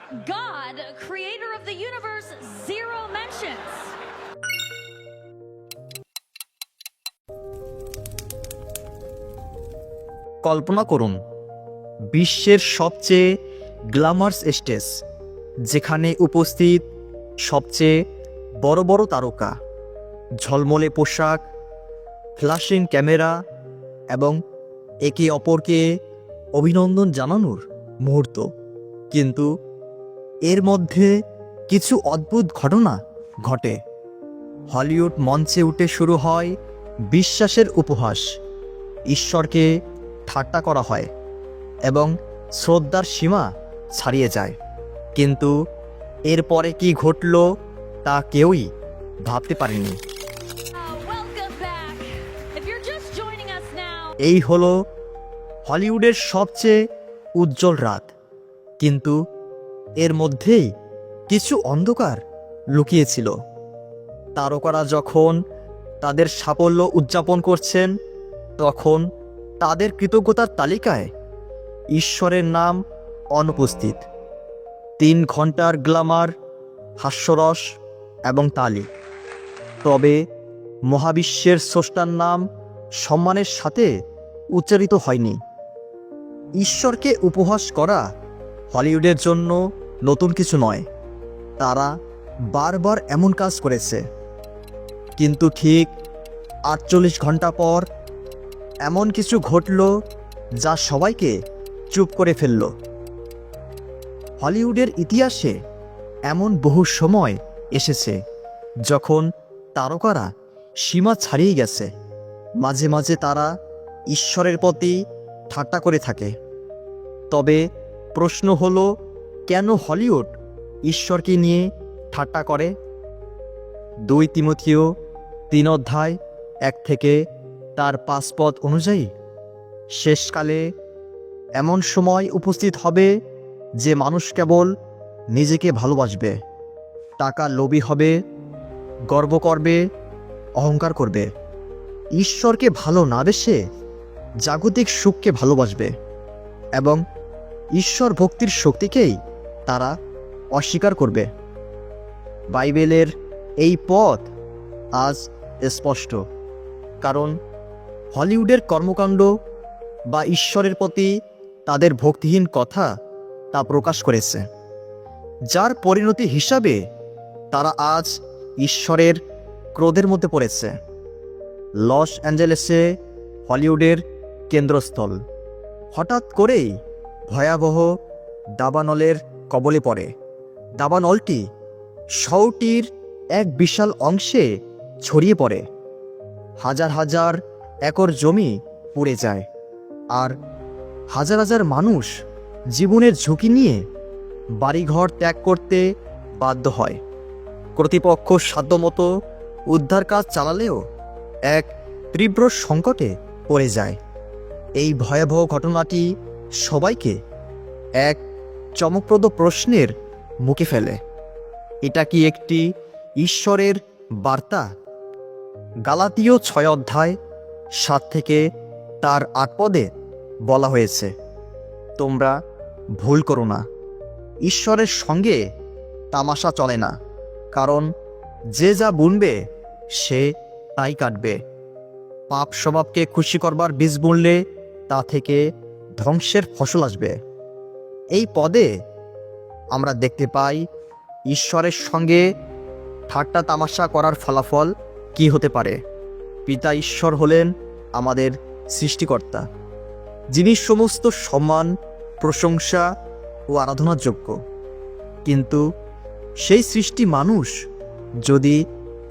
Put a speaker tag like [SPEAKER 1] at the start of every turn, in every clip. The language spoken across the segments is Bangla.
[SPEAKER 1] God, creator of the universe, 0 mentions.
[SPEAKER 2] কল্পনা করুন, বিশ্বের সবচেয়ে গ্ল্যামারাস স্টেজ, যেখানে উপস্থিত সবচেয়ে বড় বড় তারকা, ঝলমলে পোশাক, ফ্ল্যাশিং ক্যামেরা এবং একে অপরকে অভিনন্দন জানানোর মুহূর্ত। কিন্তু এর মধ্যে কিছু অদ্ভুত ঘটনা ঘটে। হলিউড মঞ্চে উঠে শুরু হয় বিশ্বাসের উপহাস, ঈশ্বরকে ঠাট্টা করা হয় এবং শ্রদ্ধার সীমা ছাড়িয়ে যায়। কিন্তু এরপরে কি ঘটল তা কেউই ভাবতে পারেনি।
[SPEAKER 1] Welcome back. If you're just joining us now,
[SPEAKER 2] এই হলো হলিউডের সবচেয়ে উজ্জ্বল রাত, কিন্তু এর মধ্যেই কিছু অন্ধকার লুকিয়েছিল। তারকারা যখন তাদের সাফল্য উদযাপন করছেন, তখন তাদের কৃতজ্ঞতার তালিকায় ঈশ্বরের নাম অনুপস্থিত। 3 ঘন্টার গ্ল্যামার, হাস্যরস এবং তালি, তবে মহাবিশ্বের স্রষ্টার নাম সম্মানের সাথে উচ্চারিত হয়নি। ঈশ্বরকে উপহাস করা হলিউডের জন্য নতুন কিছু নয়, তারা বারবার এমন কাজ করেছে। কিন্তু ঠিক 48 ঘন্টা পর এমন কিছু ঘটল যা সবাইকে চুপ করে ফেলল। হলিউডের ইতিহাসে এমন বহু সময় এসেছে যখন তারকারা সীমা ছাড়িয়ে গেছে। মাঝে মাঝে তারা ঈশ্বরের প্রতি ঠাট্টা করে থাকে। তবে প্রশ্ন হলো, কেন হলিউড ঈশ্বরকে নিয়ে ঠাট্টা করে? 2 তিমথিও 3 অধ্যায় 1 থেকে তার 5 পদ অনুযায়ী, শেষকালে এমন সময় উপস্থিত হবে যে মানুষ কেবল নিজেকে ভালোবাসবে, টাকা লোভী হবে, গর্ব করবে, অহংকার করবে। ঈশ্বরকে ভালো না বেসে জাগতিক সুখকে ভালোবাসবে এবং ঈশ্বর ভক্তির শক্তিকেই তারা অস্বীকার করবে। বাইবেলের এই পথ আজ স্পষ্ট, কারণ হলিউডের কর্মকাণ্ড বা ঈশ্বরের প্রতি তাদের ভক্তিহীন কথা তা প্রকাশ করেছে, যার পরিণতি হিসাবে তারা আজ ঈশ্বরের ক্রোধের মধ্যে পড়েছে। লস অ্যাঞ্জেলেসে হলিউডের কেন্দ্রস্থল হঠাৎ করেই ভয়াবহ দাবানলের কবলে পড়ে। দাবানলটি শহরটির এক বিশাল অংশে ছড়িয়ে পড়ে। হাজার হাজার একর জমি পুড়ে যায়, আর হাজার হাজার মানুষ জীবনের ঝুঁকি নিয়ে বাড়িঘর ত্যাগ করতে বাধ্য হয়। কর্তৃপক্ষ সাধ্যমতো উদ্ধার কাজ চালালেও এক তীব্র সংকটে পড়ে যায়। এই ভয়াবহ ঘটনাটি সবাইকে এক চমকপ্রদ প্রশ্নের মুখে ফেলে। এটা কি একটি ঈশ্বরের বার্তা? গালাতীয় 6 অধ্যায় 7 থেকে তার 8 পদে বলা হয়েছে, তোমরা ভুল করো না, ঈশ্বরের সঙ্গে তামাশা চলে না, কারণ যে যা বুনবে সে তাই কাটবে। পাপ স্বভাবকে খুশি করবার বীজ বুনলে তা থেকে ধ্বংসের ফসল আসবে। এই পদে আমরা দেখতে পাই ঈশ্বরের সঙ্গে ঠাট্টা তামাশা করার ফলাফল কি হতে পারে। পিতা ঈশ্বর হলেন আমাদের সৃষ্টিকর্তা, যিনি সমস্ত সম্মান, প্রশংসা ও আরাধনার যোগ্য। কিন্তু সেই সৃষ্টি মানুষ যদি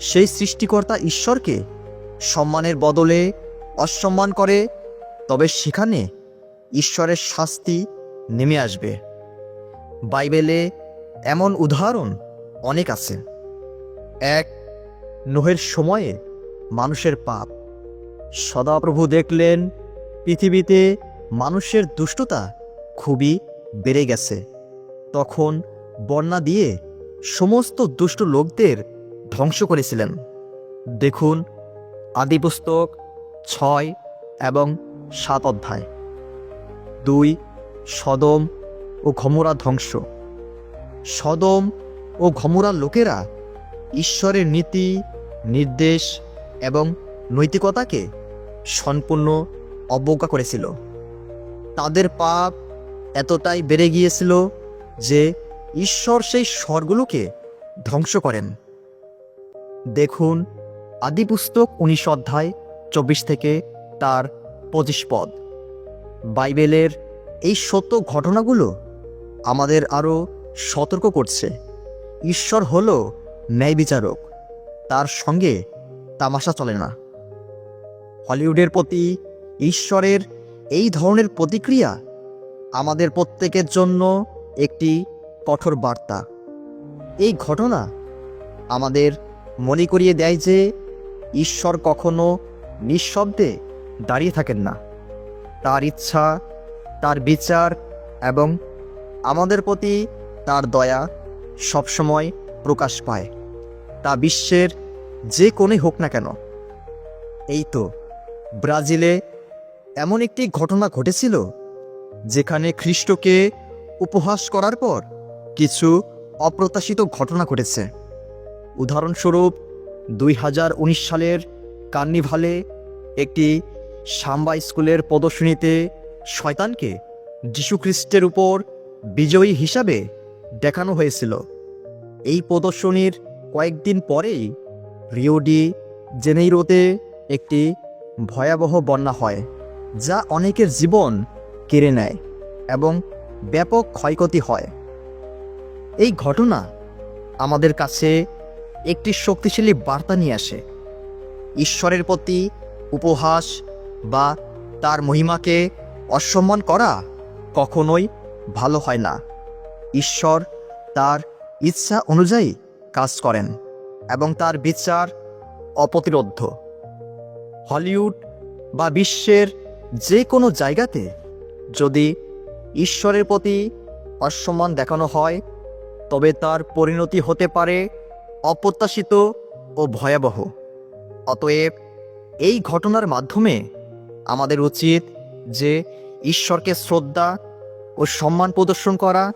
[SPEAKER 2] সেই সৃষ্টিকর্তা ঈশ্বরকে সম্মানের বদলে অসম্মান করে, তবে সেখানে ঈশ্বরের শাস্তি নেমে আসবে। বাইবেলে এমন উদাহরণ অনেক আছে। 1 নোহের সময়ে মানুষের পাপ। সদাপ্রভু দেখলেন পৃথিবীতে মানুষের দুষ্টতা খুবই বেড়ে গেছে। তখন বন্যা দিয়ে সমস্ত দুষ্ট লোকদের ধ্বংস করেছিলেন। দেখুন আদিপুস্তক 6 এবং 7 অধ্যায়। 2 সদম ও গমোরা ধ্বংস। সদম ও গমোরার লোকেরা ঈশ্বরের নীতি, নির্দেশ এবং নৈতিকতাকে সম্পূর্ণ অবজ্ঞা করেছিল। তাদের পাপ এতটাই বেড়ে গিয়েছিল যে ঈশ্বর সেই শহরগুলোকে ধ্বংস করেন। দেখুন আদিপুস্তক 19 অধ্যায় 24 থেকে তার 25 পদ। বাইবেলের এই সত্য ঘটনাগুলো আমাদের আরও সতর্ক করছে ঈশ্বর হলো ন্যায় বিচারক, তার সঙ্গে তামাশা চলে না। হলিউডের প্রতি ঈশ্বরের এই ধরনের প্রতিক্রিয়া আমাদের প্রত্যেকের জন্য একটি কঠোর বার্তা। এই ঘটনা আমাদের মনে করিয়ে দেয় যে ঈশ্বর কখনো নিঃশব্দে দাঁড়িয়ে থাকেন না। তার ইচ্ছা, তার বিচার এবং আমাদের প্রতি তার দয়া সবসময় প্রকাশ পায়, তা বিশ্বের যে কোণে হোক না কেন। এই তো ব্রাজিলে এমন একটি ঘটনা ঘটেছিল যেখানে খ্রিস্টকে উপহাস করার পর কিছু অপ্রত্যাশিত ঘটনা ঘটেছে। উদাহরণস্বরূপ 2019 সালের কার্নিভালে একটি সাম্বা স্কুলের প্রদর্শনীতে শয়তানকে যীশুখ্রিস্টের উপর বিজয়ী হিসাবে দেখানো হয়েছিল। এই প্রদর্শনীর কয়েকদিন পরেই রিও ডি জেনেইরোতে একটি ভয়াবহ বন্যা হয়, যা অনেকের জীবন কেড়ে নেয় এবং ব্যাপক ক্ষয়ক্ষতি হয়। এই ঘটনা আমাদের কাছে একটি শক্তিশালী বার্তা নিয়ে আসে। ঈশ্বরের প্রতি উপহাস বা তার মহিমাকে অসম্মান করা কখনোই ভালো হয় না। ঈশ্বর তার ইচ্ছা অনুযায়ী কাজ করেন এবং তার বিচার অপ্রতিরোধ্য। হলিউড বা বিশ্বের যে কোনো জায়গাতে যদি ঈশ্বরের প্রতি অসম্মান দেখানো হয়, তবে তার পরিণতি হতে পারে অপ্রত্যাশিত ও ভয়াবহ। অতএব এই ঘটনার মাধ্যমে আমাদের উচিত যে ঈশ্বরকে শ্রদ্ধা ও সম্মান প্রদর্শন করা,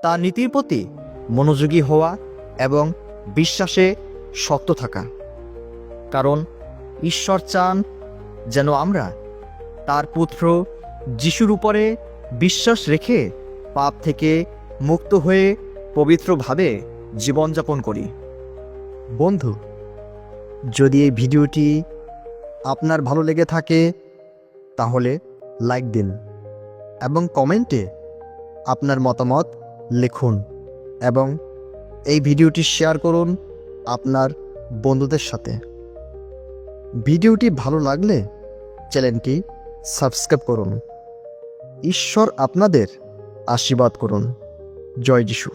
[SPEAKER 2] তার নীতির প্রতি মনোযোগী হওয়া এবং বিশ্বাসে শক্ত থাকা। কারণ ঈশ্বর চান যেন আমরা তার পুত্র যিশুর উপরে বিশ্বাস রেখে পাপ থেকে মুক্ত হয়ে পবিত্রভাবে জীবনযাপন করি। বন্ধু, যদি এই ভিডিওটি আপনার ভালো লেগে থাকে তাহলে লাইক দিন এবং কমেন্টে আপনার মতামত লিখুন এবং এই ভিডিওটি শেয়ার করুন আপনার বন্ধুদের সাথে। ভিডিওটি ভালো লাগলে চ্যানেলটি সাবস্ক্রাইব করুন। ঈশ্বর আপনাদের আশীর্বাদ করুন। জয় যিশু।